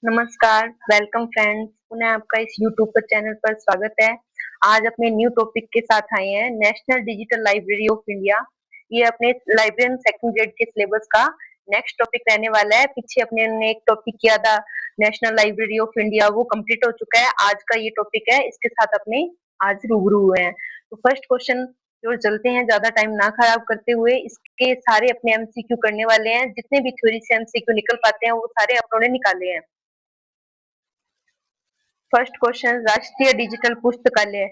नमस्कार, welcome friends. पुनः आपका इस यूट्यूब पर चैनल पर स्वागत है। आज अपने न्यू टॉपिक के साथ आए हैं, national digital library of India. ये अपने लाइब्रेरियन सेकंड ग्रेड के सिलेबस का नेक्स्ट टॉपिक रहने वाला है। पीछे अपने ने एक टॉपिक किया था नेशनल लाइब्रेरी ऑफ इंडिया, वो कंप्लीट हो चुका है। आज का ये टॉपिक है, इसके साथ अपने आज रूबरू हुए हैं। तो फर्स्ट क्वेश्चन की ओर चलते हैं, ज्यादा टाइम ना खराब करते हुए। इसके सारे अपने एमसीक्यू करने वाले हैं, जितने भी थ्योरी से एमसीक्यू निकल पाते हैं वो सारे अपनों ने निकाले हैं। फर्स्ट क्वेश्चन, राष्ट्रीय डिजिटल पुस्तकालय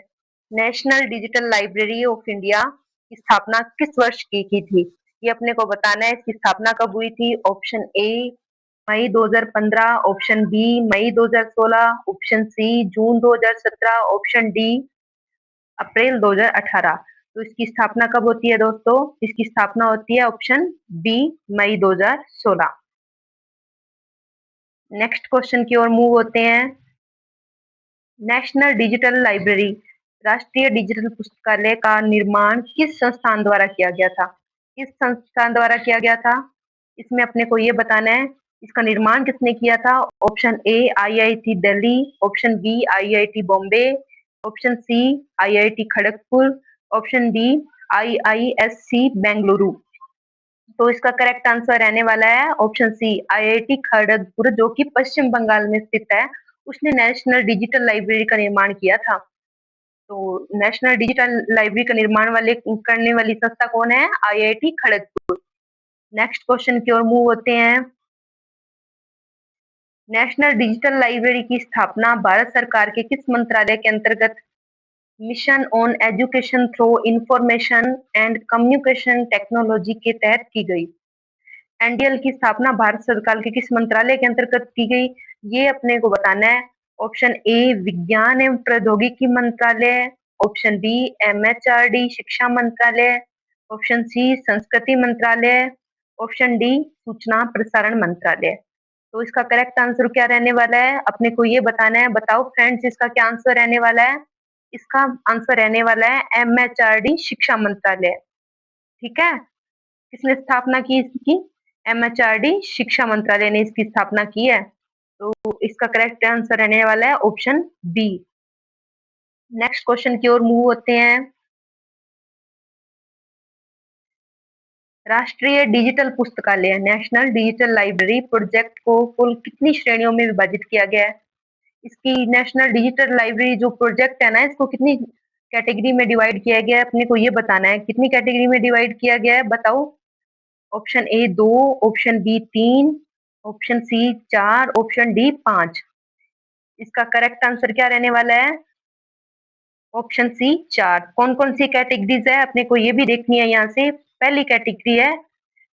national digital library of India की स्थापना किस वर्ष की थी? ये अपने को बताना है। इसकी स्थापना कब हुई थी? ऑप्शन ए मई 2015, ऑप्शन बी मई 2016, ऑप्शन सी जून 2017, ऑप्शन डी अप्रैल 2018। तो इसकी स्थापना कब होती है दोस्तों? इसकी स्थापना होती है ऑप्शन बी मई 2016। नेक्स्ट क्वेश्चन की ओर मूव होते हैं। नेशनल डिजिटल लाइब्रेरी राष्ट्रीय डिजिटल पुस्तकालय का निर्माण किस संस्थान द्वारा किया गया था? किस संस्थान द्वारा किया गया था? इसमें अपने को ये बताना है इसका निर्माण किसने किया था। Option A IIT Delhi, option B IIT Bombay, option C IIT Kharagpur, option D IISc Bengaluru. तो इसका करेक्ट आंसर रहने वाला है ऑप्शन सी आईआईटी खड़गपुर, जो कि पश्चिम बंगाल में स्थित है। उसने नेशनल डिजिटल लाइब्रेरी का निर्माण किया था। तो नेशनल डिजिटल लाइब्रेरी का निर्माण वाले करने वाली संस्था कौन है? आईआईटी खड़गपुर। नेक्स्ट क्वेश्चन की ओर मूव होते हैं। नेशनल डिजिटल लाइब्रेरी की स्थापना भारत सरकार के किस मंत्रालय के अंतर्गत mission on education through information and communication technology के तहत की गई? एनडीएल की स्थापना भारत सरकार के किस मंत्रालय के अंतर्गत की गई? ये अपने को बताना है। ऑप्शन ए विज्ञान एवं प्रौद्योगिकी मंत्रालय, ऑप्शन बी एमएचआरडी शिक्षा मंत्रालय, ऑप्शन सी संस्कृति मंत्रालय, ऑप्शन डी सूचना प्रसारण मंत्रालय। तो इसका करेक्ट आंसर क्या रहने वाला है? अपने को ये बताना है। बताओ फ्रेंड्स, इसका क्या आंसर रहने वाला है? इसका आंसर रहने वाला है एमएचआरडी शिक्षा मंत्रालय। ठीक है, किसने स्थापना की इसकी? एमएचआरडी शिक्षा मंत्रालय ने इसकी स्थापना की है। तो इसका करेक्ट आंसर रहने वाला है ऑप्शन बी। नेक्स्ट क्वेश्चन की ओर मूव होते हैं। राष्ट्रीय डिजिटल पुस्तकालय नेशनल डिजिटल लाइब्रेरी प्रोजेक्ट को कुल कितनी श्रेणियों में विभाजित किया गया है? इसकी नेशनल डिजिटल लाइब्रेरी जो प्रोजेक्ट है ना, इसको कितनी कैटेगरी में डिवाइड किया गया है? अपने को ये बताना है कितनी कैटेगरी में डिवाइड किया गया है, बताओ। Option A 2, option B 3, option C 4, option D 5। इसका करेक्ट आंसर क्या रहने वाला है? Option C 4। कौन कौन सी कैटेगरीज है अपने को ये भी देखनी है यहाँ से। पहली कैटेगरी है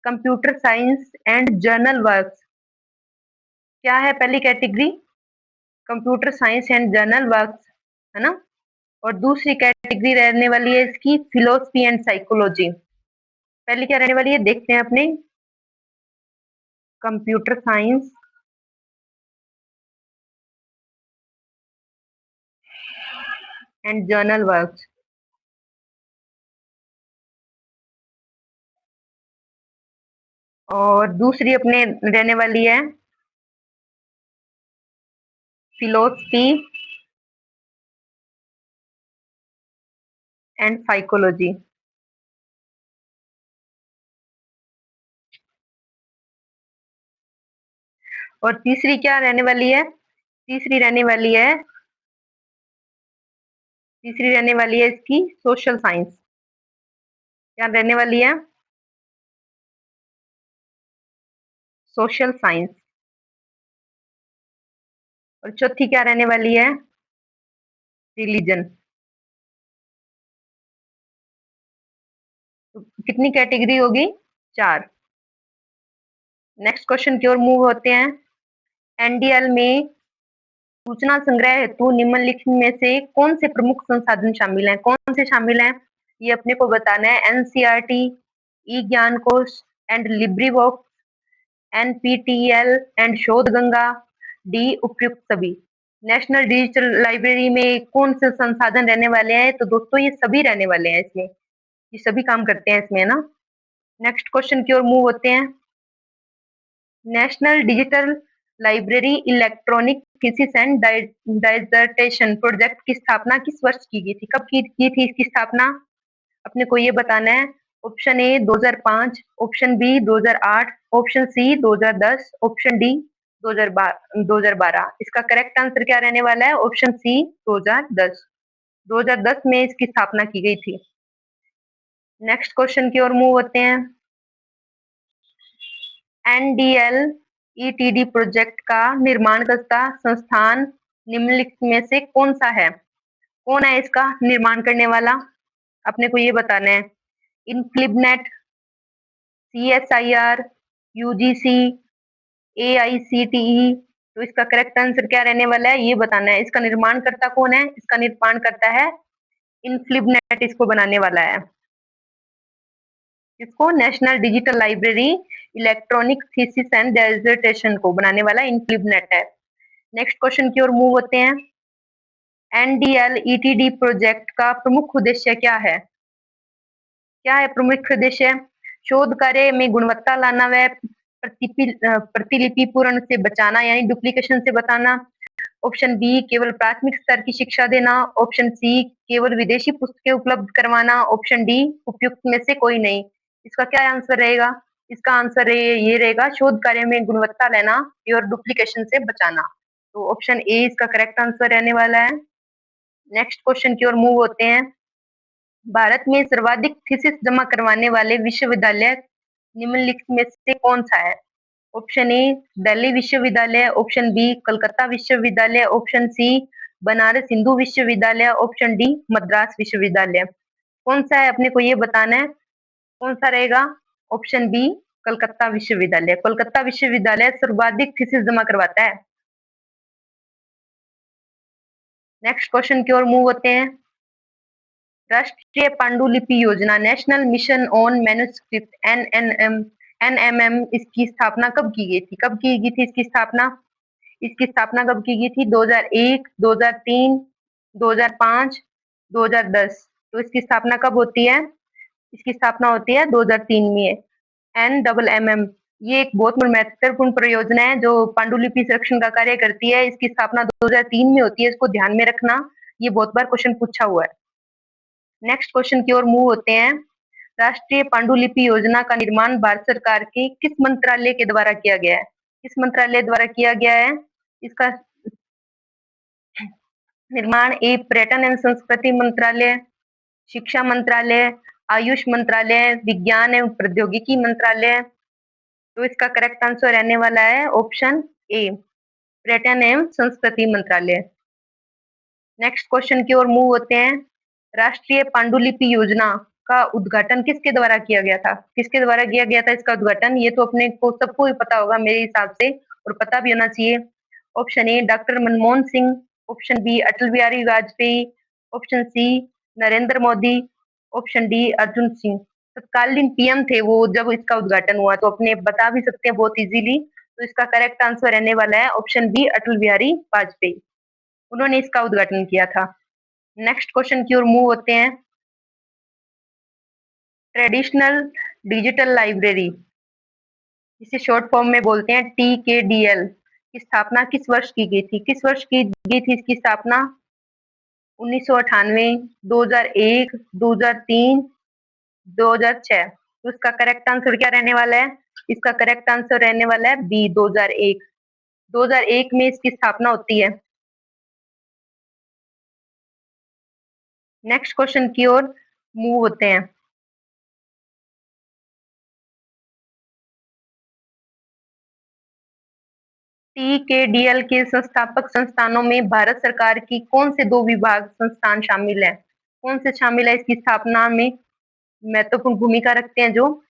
computer science and journal works. क्या है पहली category? Computer science and journal works, है ना। और दूसरी कैटेगरी रहने वाली है इसकी फिलोसफी एंड साइकोलॉजी। पहली क्या रहने वाली है देखते हैं अपने। Computer science and journal works. और दूसरी अपने रहने वाली है फिलोसफी एंड साइकोलॉजी। और तीसरी क्या रहने वाली है? तीसरी रहने वाली है तीसरी रहने वाली है इसकी सोशल साइंस। क्या रहने वाली है? Social science. और चौथी क्या रहने वाली है? रिलीजन। तो कितनी कैटेगरी होगी? 4। नेक्स्ट क्वेश्चन की ओर मूव होते हैं। एनडीएल में सूचना संग्रह हेतु निम्नलिखित में से कौन से प्रमुख संसाधन शामिल हैं? कौन से शामिल हैं ये अपने को बताना है। एनसीईआरटी, ई ज्ञान कोश एंड लिब्रिवॉक्स, एनपीटीईएल एंड शोध गंगा, डी उपयुक्त सभी। नेशनल डिजिटल लाइब्रेरी में कौन से संसाधन रहने वाले हैं? तो दोस्तों ये सभी रहने वाले हैं इसमें, ये सभी काम करते हैं इसमें ना। नेक्स्ट क्वेश्चन की ओर मूव होते हैं। National digital library electronic thesis and dissertation project की स्थापना किस वर्ष की गई थी? कब की थी इसकी स्थापना? अपने को ये बताना है। Option A 2005, option B 2008, option C 2010, option D 2012। इसका करेक्ट आंसर क्या रहने वाला है? Option C 2010। 2010 में इसकी स्थापना की गई थी। नेक्स्ट क्वेश्चन की ओर मूव होते हैं। एनडीएल ईटीडी प्रोजेक्ट का निर्माणकर्ता संस्थान निम्नलिखित में से कौन सा है? कौन है इसका निर्माण करने वाला? अपने को ये बताना है। इनफ्लिबनेट, सीएसआईआर, यूजीसी, एआईसीटीई। तो इसका करेक्ट आंसर क्या रहने वाला है ये बताना है। इसका निर्माणकर्ता कौन है? इसका निर्माण करता है इनफ्लिबनेट, इसको बनाने वाला है। इसको national digital library electronic thesis and dissertation को बनाने वाला इनफ्लिबनेट है। नेक्स्ट क्वेश्चन की ओर मूव होते हैं। एनडीएल ईटीडी प्रोजेक्ट का प्रमुख उद्देश्य क्या है? क्या है प्रमुख उद्देश्य? शोध कार्य में गुणवत्ता लाना व प्रतिलिपि पूर्ण से बचाना यानी डुप्लीकेशन से बचाना। ऑप्शन बी केवल प्राथमिक स्तर की शिक्षा देना। ऑप्शन सी केवल विदेशी पुस्तकें उपलब्ध करवाना। ऑप्शन डी उपयुक्त में से कोई नहीं। इसका क्या आंसर रहेगा? इसका आंसर ये रहेगा शोध कार्य में गुणवत्ता लेना और डुप्लीकेशन से बचाना। तो ऑप्शन ए इसका करेक्ट आंसर रहने वाला है। नेक्स्ट क्वेश्चन की ओर मूव होते हैं। भारत में सर्वाधिक थीसिस जमा करवाने वाले विश्वविद्यालय निम्नलिखित में से कौन सा है? ऑप्शन ए दिल्ली विश्वविद्यालय, ऑप्शन बी कलकत्ता विश्वविद्यालय, ऑप्शन सी बनारस हिंदू विश्वविद्यालय, ऑप्शन डी मद्रास विश्वविद्यालय। कौन सा है अपने को ये बताना है। कौन सा रहेगा? ऑप्शन बी कलकत्ता विश्वविद्यालय। कोलकाता विश्वविद्यालय सर्वाधिक थीसिस जमा करवाता है। नेक्स्ट क्वेश्चन की ओर मूव होते हैं। राष्ट्रीय पांडुलिपि योजना national mission on manuscript NMM इसकी स्थापना कब की गई थी? कब की गई थी इसकी स्थापना? इसकी स्थापना कब की गई थी? 2001, 2003, 2005, 2010। तो इसकी स्थापना कब होती है? इसकी स्थापना होती है 2003 में। एनएमएम ये एक बहुत महत्वपूर्ण परियोजना है जो पांडुलिपि संरक्षण का कार्य करती है। इसकी स्थापना 2003 में होती है, इसको ध्यान में रखना, ये बहुत बार क्वेश्चन पूछा हुआ है। नेक्स्ट क्वेश्चन की ओर मूव होते हैं। राष्ट्रीय पांडुलिपि योजना का निर्माण भारत सरकार के किस मंत्रालय के द्वारा किया गया है? किस मंत्रालय द्वारा किया गया है? इसका निर्माण ए पर्यटन एवं संस्कृति मंत्रालय, शिक्षा मंत्रालय, आयुष मंत्रालय, विज्ञान एवं प्रौद्योगिकी मंत्रालय। तो इसका करेक्ट आंसर रहने वाला है ऑप्शन ए पर्यटन एवं संस्कृति मंत्रालय। नेक्स्ट क्वेश्चन की ओर मूव होते हैं। राष्ट्रीय पांडुलिपि योजना का उद्घाटन किसके द्वारा किया गया था? किसके द्वारा किया गया था इसका उद्घाटन? ये तो अपने को सबको ही पता होगा मेरे हिसाब से, और पता भी होना चाहिए। Option A doctor Manmohan Singh, option B Atal Bihari Vajpayee, option C Narendra Modi, option D Arjun Singh. तत्कालीन पीएम थे वो जब इसका उद्घाटन हुआ, तो अपने बता भी सकते हैं बहुत इजीली। तो इसका करेक्ट आंसर रहने वाला है ऑप्शन बी अटल बिहारी वाजपेयी, उन्होंने इसका उद्घाटन किया था। नेक्स्ट क्वेश्चन की ओर मूव होते हैं। ट्रेडिशनल डिजिटल लाइब्रेरी, इसे शॉर्ट फॉर्म में बोलते हैं TKDL, की स्थापना किस वर्ष की गई थी? किस वर्ष की गई थी इसकी स्थापना? 1998, 2001, 2003, 2006। तो इसका करेक्ट आंसर क्या रहने वाला है? इसका करेक्ट आंसर रहने वाला है बी 2001। 2001 में इसकी स्थापना होती है। नेक्स्ट क्वेश्चन की ओर मूव होते हैं। TKDL के संस्थापक संस्थानों में भारत सरकार की कौन से दो विभाग संस्थान शामिल है? कौन से शामिल है इसकी स्थापना में महत्वपूर्ण भूमिका रखते हैं? जो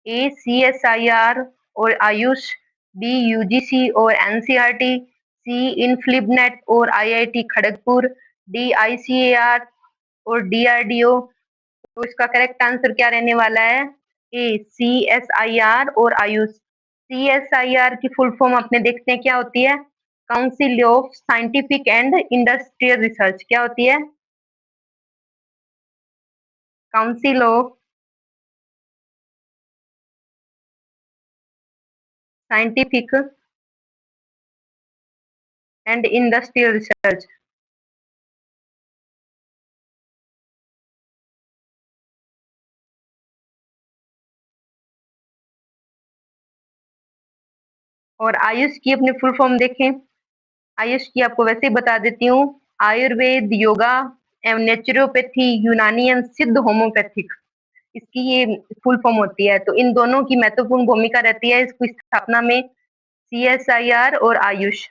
ए CSIR और आयुष, बी UGC और NCERT, सी इनफ्लिबनेट और IIT खड़गपुर, डी ICAR और DRDO। तो इसका करेक्ट आंसर क्या रहने वाला है? ए CSIR और आयुष। CSIR की फुल फॉर्म अपने देखते हैं क्या होती है। Council of scientific and industrial research. क्या होती है? Council of scientific and industrial research. और आयुष की अपनी फुल फॉर्म देखें। आयुष की आपको वैसे ही बता देती हूँ। आयुर्वेद, योगा एवं नेचुरोपैथी, यूनानी एवं सिद्ध होम्योपैथिक, इसकी ये फुल फॉर्म होती है। तो इन दोनों की महत्वपूर्ण भूमिका रहती है इसकी स्थापना में, CSIR और आयुष।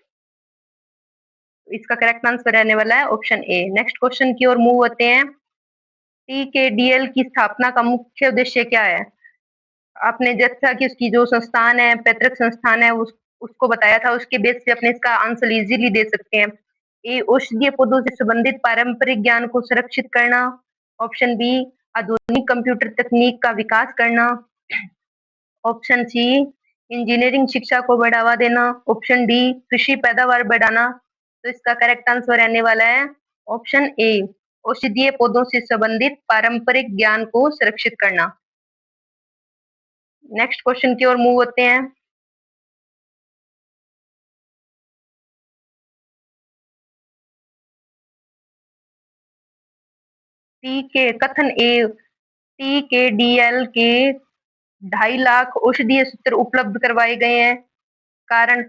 इसका करेक्ट आंसर रहने वाला है ऑप्शन ए। नेक्स्ट क्वेश्चन की ओर मूव होते हैं। TKDL की स्थापना का मुख्य उद्देश्य क्या है? आपने जैसा कि उसकी जो संस्थान है, पैतृक संस्थान है, उसको बताया था, उसके बेस पे अपने इसका आंसर इजीली दे सकते हैं। ए, औषधीय पौधों से संबंधित पारंपरिक ज्ञान को संरक्षित करना। ऑप्शन बी, आधुनिक कंप्यूटर तकनीक का विकास करना। ऑप्शन सी, इंजीनियरिंग शिक्षा को बढ़ावा देना। ऑप्शन डी, कृषि पैदावार बढ़ाना। तो इसका करेक्ट आंसर रहने वाला है ऑप्शन ए, औषधीय पौधों से संबंधित पारंपरिक ज्ञान को संरक्षित करना। नेक्स्ट क्वेश्चन की ओर मूव होते हैं। टी के कथन ए, TKDL के 2.5 लाख औषधीय सूत्र उपलब्ध करवाए गए हैं। कारण,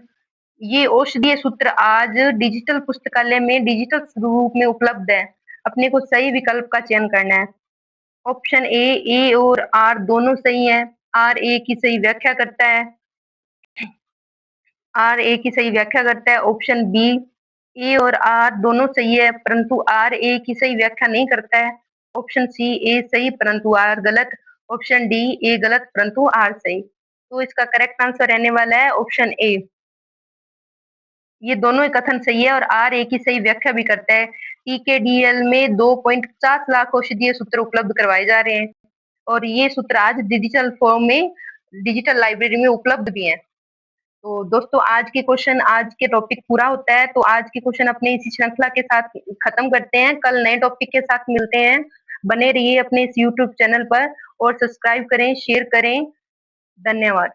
ये औषधीय सूत्र आज डिजिटल पुस्तकालय में डिजिटल रूप में उपलब्ध है। अपने को सही विकल्प का चयन करना है। ऑप्शन ए और आर दोनों सही है। आर ए की सही व्याख्या करता है। आर ए की सही व्याख्या करता है। ऑप्शन बी, ए और आर दोनों सही है परंतु आर ए की सही व्याख्या नहीं करता है। ऑप्शन सी, ए सही परंतु आर गलत। ऑप्शन डी, ए गलत परंतु आर सही। तो इसका करेक्ट आंसर रहने वाला है ऑप्शन ए। ये दोनों ही कथन सही है और आर ए की सही व्याख्या भी करता है। TKDL में 2.50 लाख औषधीय सूत्र उपलब्ध करवाए जा रहे हैं और ये सूत्र आज डिजिटल फॉर्म में डिजिटल लाइब्रेरी में उपलब्ध भी हैं। तो दोस्तों, आज के टॉपिक पूरा होता है। तो आज के क्वेश्चन अपने इसी श्रृंखला के साथ खत्म करते हैं। कल नए टॉपिक के साथ मिलते हैं। बने रहिए अपने इस YouTube चैनल पर और सब्सक्राइब करें, शेयर करें। धन्यवाद।